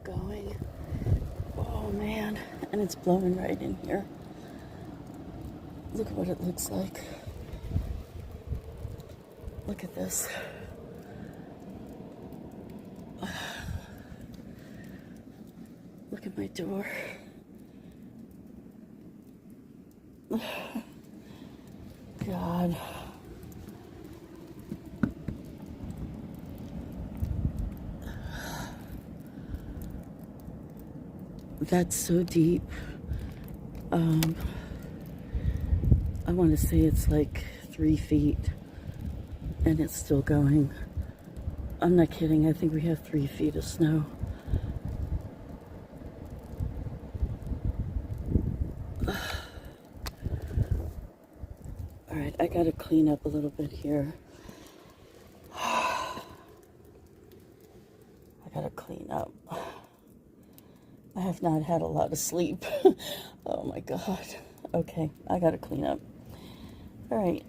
going. Oh man, and it's blowing right in here. Look at what it looks like. Look at this. Look at my door. God. That's so deep. I want to say it's like 3 feet, and it's still going. I'm not kidding. I think we have 3 feet of snow. All right, I gotta clean up a little bit here. I gotta clean up. I have not had a lot of sleep. Oh my God. Okay, I gotta clean up. All right.